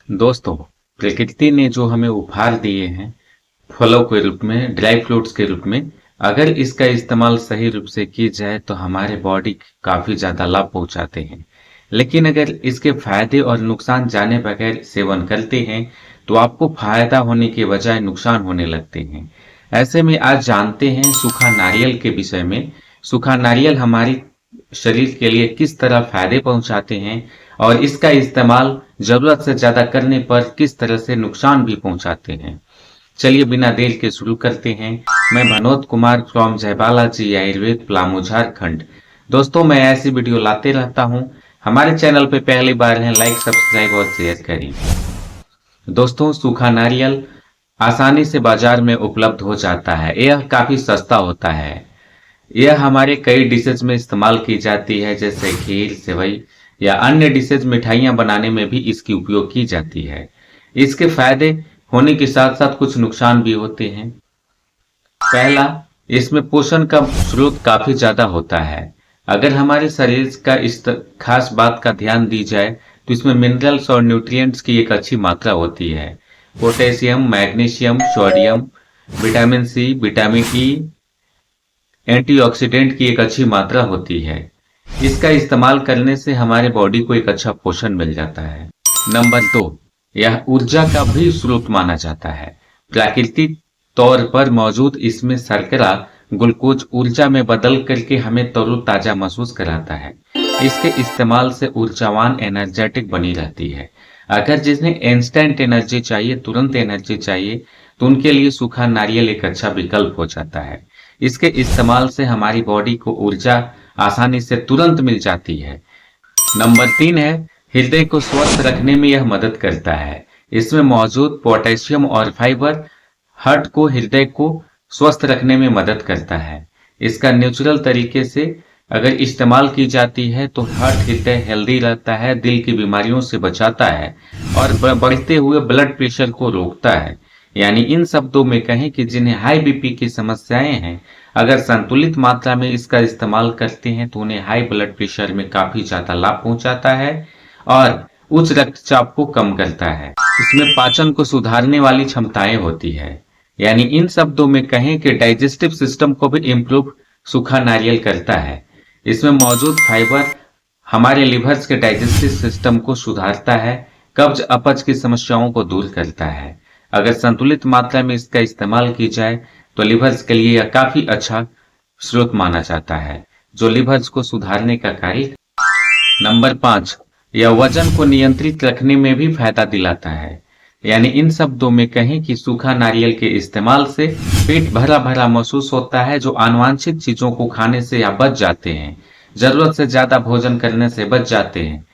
दोस्तों, प्रकृति ने जो हमें उपहार दिए हैं फलों के रूप में, ड्राई फ्रूट्स के रूप में, अगर इसका इस्तेमाल सही रूप से की जाए तो हमारे बॉडी काफी ज्यादा लाभ पहुंचाते हैं। लेकिन अगर इसके फायदे और नुकसान जाने बगैर सेवन करते हैं तो आपको फायदा होने के बजाय नुकसान होने लगते हैं। ऐसे में आज जानते हैं सूखा नारियल के विषय में। सूखा नारियल हमारी शरीर के लिए किस तरह फायदे पहुंचाते हैं और इसका इस्तेमाल जरूरत से ज्यादा करने पर किस तरह से नुकसान भी पहुंचाते हैं। चलिए बिना देर के शुरू करते हैं। मैं मनोज कुमार फ्रॉम जय बालाजी आयुर्वेद पलामू झारखंड। दोस्तों, मैं ऐसी वीडियो लाते रहता हूं। हमारे चैनल पे पहली बार हैं, लाइक सब्सक्राइब और शेयर करें। दोस्तों, सूखा नारियल आसानी से बाजार में उपलब्ध हो जाता है। यह काफी सस्ता होता है। यह हमारे कई डिशेज में इस्तेमाल की जाती है, जैसे खीर, सेवई या अन्य डिशेज मिठाइयां बनाने में भी इसकी उपयोग की जाती है। इसके फायदे होने के साथ साथ कुछ नुकसान भी होते हैं। पहला, इसमें पोषण का स्रोत काफी ज्यादा होता है। अगर हमारे शरीर का इस खास बात का ध्यान दी जाए तो इसमें मिनरल्स और न्यूट्रिएंट्स की एक अच्छी मात्रा होती है। Potassium, magnesium, sodium, vitamin C, vitamin E, antioxidant की एक अच्छी मात्रा होती है। इसका इस्तेमाल करने से हमारे बॉडी को एक अच्छा पोषण मिल जाता है। नंबर 2, यह ऊर्जा का भी स्रोत माना जाता है। प्राकृतिक तौर पर मौजूद इसमें शर्करा ग्लूकोज ऊर्जा में बदल करके हमें तरोताजा महसूस कराता है। इसके इस्तेमाल से ऊर्जावान एनर्जेटिक बनी रहती है। अगर जिन्हें इंस्टेंट एनर्जी चाहिए, तुरंत एनर्जी चाहिए, तो उनके लिए सूखा नारियल एक अच्छा विकल्प हो जाता है। इसके इस्तेमाल से हमारी बॉडी को ऊर्जा आसानी से तुरंत मिल जाती है। नंबर 3 है, हृदय को स्वस्थ रखने में यह मदद करता है। इसमें मौजूद पोटेशियम और फाइबर हार्ट को, हृदय को स्वस्थ रखने में मदद करता है। इसका नेचुरल तरीके से अगर इस्तेमाल की जाती है तो हार्ट, हृदय हेल्दी रहता है, दिल की बीमारियों से बचाता है और बढ़ते हुए ब्लड प्रेशर को रोकता है। यानी इन शब्दों में कहें कि जिन्हें हाई बीपी की समस्याएं हैं, अगर संतुलित मात्रा में इसका इस्तेमाल करते हैं तो उन्हें हाई ब्लड प्रेशर में काफी ज्यादा लाभ पहुंचाता है और उच्च रक्तचाप को कम करता है। इसमें पाचन को सुधारने वाली क्षमताएं होती है। यानी इन शब्दों में कहें कि डाइजेस्टिव सिस्टम को भी इम्प्रूव सूखा नारियल करता है। इसमें मौजूद फाइबर हमारे लिवर्स के डाइजेस्टिव सिस्टम को सुधारता है, कब्ज अपच की समस्याओं को दूर करता है। अगर संतुलित मात्रा में इसका इस्तेमाल की जाए तो लिवर्स के लिए यह काफी अच्छा स्रोत माना जाता है, जो लिवर्स को सुधारने का कार्य। नंबर 5, यह वजन को नियंत्रित रखने में भी फायदा दिलाता है। यानी इन शब्दों में कहें कि सूखा नारियल के इस्तेमाल से पेट भरा भरा महसूस होता है, जो अनवांछित चीजों को खाने से या बच जाते हैं, जरूरत से ज्यादा भोजन करने से बच जाते हैं।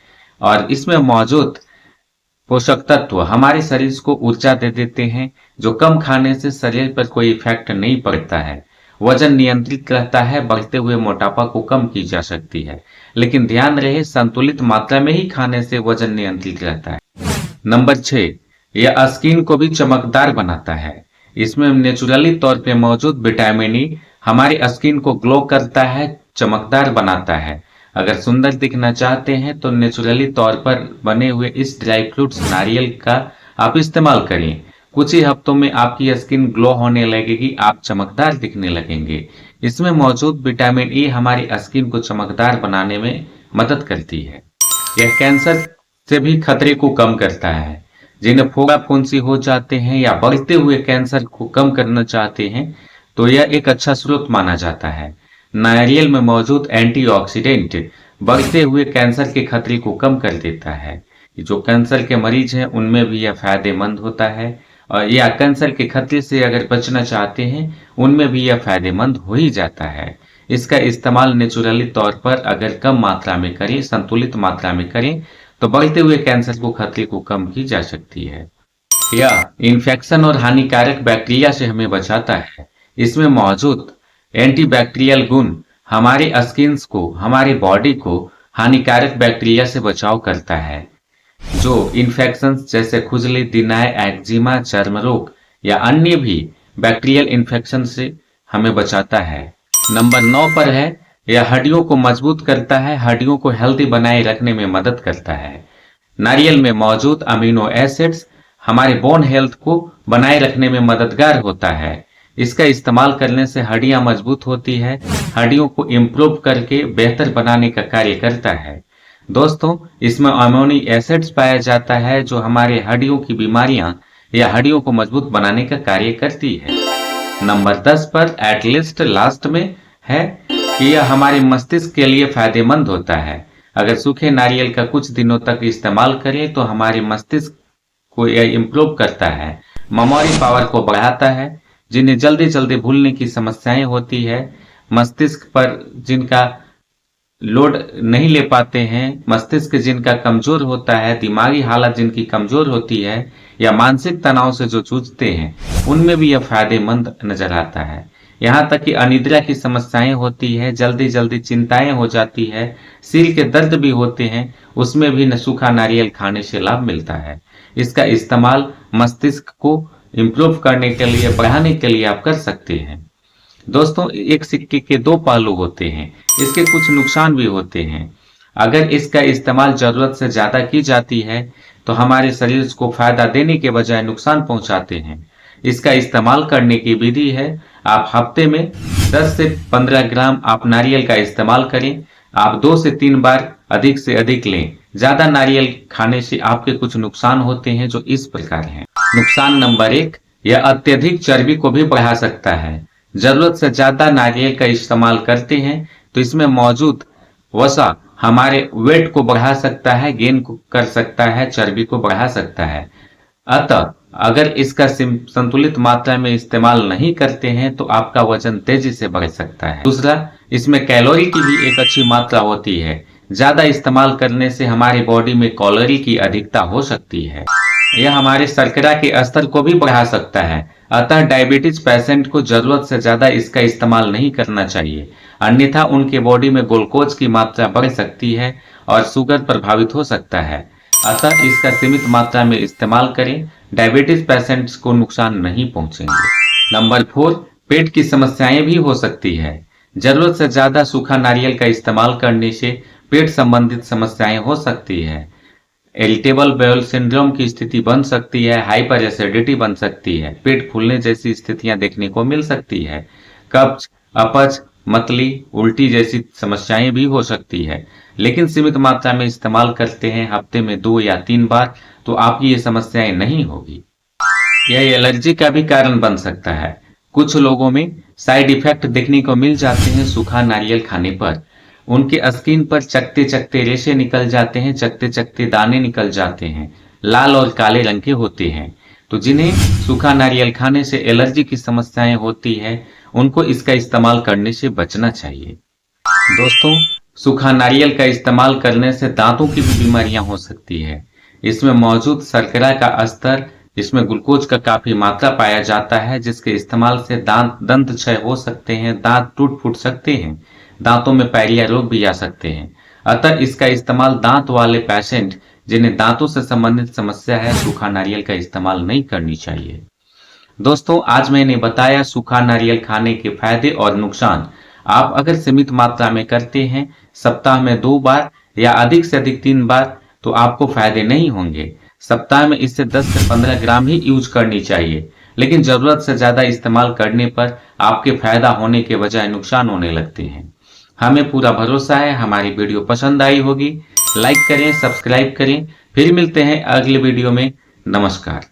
और इसमें मौजूद पोषक तत्व हमारे शरीर को ऊर्जा दे देते हैं, जो कम खाने से शरीर पर कोई इफेक्ट नहीं पड़ता है। वजन नियंत्रित रहता है, बढ़ते हुए मोटापा को कम की जा सकती है। लेकिन ध्यान रहे, संतुलित मात्रा में ही खाने से वजन नियंत्रित रहता है। नंबर 6, यह स्किन को भी चमकदार बनाता है। इसमें नेचुरली तौर पे मौजूद विटामिन ई हमारी स्किन को ग्लो करता है, चमकदार बनाता है। अगर सुंदर दिखना चाहते हैं तो नेचुरली तौर पर बने हुए इस ड्राई फ्रूट्स नारियल का आप इस्तेमाल करें। कुछ ही हफ्तों में आपकी स्किन ग्लो होने लगेगी, आप चमकदार दिखने लगेंगे। इसमें मौजूद विटामिन ई हमारी स्किन को चमकदार बनाने में मदद करती है। यह कैंसर से भी खतरे को कम करता है। जिन्हें फोड़ा फुंसी हो जाते हैं या बढ़ते हुए कैंसर को कम करना चाहते हैं तो यह एक अच्छा स्रोत माना जाता है। नारियल में मौजूद एंटीऑक्सीडेंट बढ़ते हुए कैंसर के खतरे को कम कर देता है। जो कैंसर के मरीज हैं उनमें भी यह फायदेमंद होता है, और या कैंसर के खतरे से अगर बचना चाहते हैं उनमें भी यह फायदेमंद हो ही जाता है। इसका इस्तेमाल नेचुरली तौर पर अगर कम मात्रा में करें, संतुलित मात्रा में करें तो बढ़ते हुए कैंसर को खतरे को कम की जा सकती है। यह इन्फेक्शन और हानिकारक बैक्टीरिया से हमें बचाता है। इसमें मौजूद एंटीबैक्टीरियल गुण हमारे स्किन को, हमारे बॉडी को हानिकारक बैक्टीरिया से बचाव करता है, जो इन्फेक्शन जैसे खुजली, दिनाय, एक्जिमा, चर्म रोग या अन्य भी बैक्टीरियल इन्फेक्शन से हमें बचाता है। नंबर 9 पर है, यह हड्डियों को मजबूत करता है, हड्डियों को हेल्दी बनाए रखने में मदद करता है। नारियल में मौजूद अमीनो एसिड्स हमारे बोन हेल्थ को बनाए रखने में मददगार होता है। इसका इस्तेमाल करने से हड्डियां मजबूत होती है, हड्डियों को इम्प्रूव करके बेहतर बनाने का कार्य करता है। दोस्तों, इसमें अमोनी एसिड्स पाया जाता है जो हमारे हड्डियों की बीमारियां या हड्डियों को मजबूत बनाने का कार्य करती है। नंबर 10 पर एटलीस्ट लास्ट में है कि यह हमारे मस्तिष्क के लिए फायदेमंद होता है। अगर सूखे नारियल का कुछ दिनों तक इस्तेमाल करें तो हमारे मस्तिष्क को यह इम्प्रूव करता है, मेमोरी पावर को बढ़ाता है। जिन्हें जल्दी जल्दी भूलने की समस्याएं होती है, मस्तिष्क पर जिनका लोड नहीं ले पाते हैं, मस्तिष्क जिनका कमजोर होता है, दिमागी हालत जिनकी कमजोर होती है या मानसिक तनाव से जो जूझते हैं, उनमें भी यह फायदेमंद नजर आता है। यहाँ तक कि अनिद्रा की समस्याएं होती है, जल्दी जल्दी चिंताएं हो जाती है, सिर के दर्द भी होते हैं, उसमें भी सूखा नारियल खाने से लाभ मिलता है। इसका इस्तेमाल मस्तिष्क को इम्प्रूव करने के लिए, बढ़ाने के लिए आप कर सकते हैं। दोस्तों, एक सिक्के के दो पहलू होते हैं, इसके कुछ नुकसान भी होते हैं। अगर इसका इस्तेमाल जरूरत से ज्यादा की जाती है तो हमारे शरीर को फायदा देने के बजाय नुकसान पहुंचाते हैं। इसका इस्तेमाल करने की विधि है, आप हफ्ते में 10 से 15 ग्राम आप नारियल का इस्तेमाल करें। आप 2 से 3 बार अधिक से अधिक लें। ज्यादा नारियल खाने से आपके कुछ नुकसान होते हैं जो इस प्रकार हैं। नुकसान नंबर 1, यह अत्यधिक चर्बी को भी बढ़ा सकता है। जरूरत से ज्यादा नारियल का इस्तेमाल करते हैं तो इसमें मौजूद वसा हमारे वेट को बढ़ा सकता है, गेन कर सकता है, चर्बी को बढ़ा सकता है। अतः अगर इसका संतुलित मात्रा में इस्तेमाल नहीं करते हैं तो आपका वजन तेजी से बढ़ सकता है। दूसरा, इसमें कैलोरी की भी एक अच्छी मात्रा होती है। ज्यादा इस्तेमाल करने से हमारी बॉडी में कैलोरी की अधिकता हो सकती है। यह हमारे शर्करा के स्तर को भी बढ़ा सकता है। अतः डायबिटीज पेशेंट को जरूरत से ज्यादा इसका इस्तेमाल नहीं करना चाहिए, अन्यथा उनके बॉडी में ग्लूकोज की मात्रा बढ़ सकती है और शुगर प्रभावित हो सकता है। अतः इसका सीमित मात्रा में इस्तेमाल करें, डायबिटीज पेशेंट्स को नुकसान नहीं पहुंचेंगे। नंबर 4, पेट की समस्याएं भी हो सकती है। जरूरत से ज्यादा सूखा नारियल का इस्तेमाल करने से पेट संबंधित समस्याएं हो सकती है। इरिटेबल बाउल सिंड्रोम की स्थिति बन सकती है, हाइपर एसिडिटी बन सकती है, पेट फूलने जैसी स्थितियां देखने को मिल सकती है, कब्ज, अपच, मतली, उल्टी जैसी समस्याएं भी हो सकती है। लेकिन सीमित मात्रा में इस्तेमाल करते हैं, हफ्ते में 2 या 3 बार, तो आपकी ये समस्याएं नहीं होगी। यह एलर्जी का भी कारण बन सकता है। कुछ लोगों में साइड इफेक्ट देखने को मिल जाते हैं सूखा नारियल खाने पर। उनके स्किन पर चकते चकते रेशे निकल जाते हैं, चकते चकते दाने निकल जाते हैं, लाल और काले रंग के होते हैं। तो जिन्हें सूखा नारियल खाने से एलर्जी की समस्याएं होती है, उनको इसका इस्तेमाल करने से बचना चाहिए। दोस्तों, सूखा नारियल का इस्तेमाल करने से दांतों की भी बीमारियां हो सकती है। इसमें मौजूद शर्करा का स्तर, इसमें ग्लूकोज का काफी मात्रा पाया जाता है, जिसके इस्तेमाल से दंत क्षय हो सकते हैं, दांत टूट फूट सकते हैं, दांतों में पैरिया रोग भी आ सकते हैं। अतः इसका इस्तेमाल दांत वाले पेशेंट जिन्हें दांतों से संबंधित समस्या है, सूखा नारियल का इस्तेमाल नहीं करनी चाहिए। दोस्तों, आज मैंने बताया सूखा नारियल खाने के फायदे और नुकसान। आप अगर सीमित मात्रा में करते हैं, सप्ताह में 2 बार या अधिक से अधिक 3 बार, तो आपको फायदे नहीं होंगे। सप्ताह में इससे 10 से 15 ग्राम ही यूज करनी चाहिए, लेकिन जरूरत से ज्यादा इस्तेमाल करने पर आपके फायदा होने के बजाय नुकसान होने लगते हैं। हमें पूरा भरोसा है हमारी वीडियो पसंद आई होगी। लाइक करें, सब्सक्राइब करें। फिर मिलते हैं अगले वीडियो में। नमस्कार।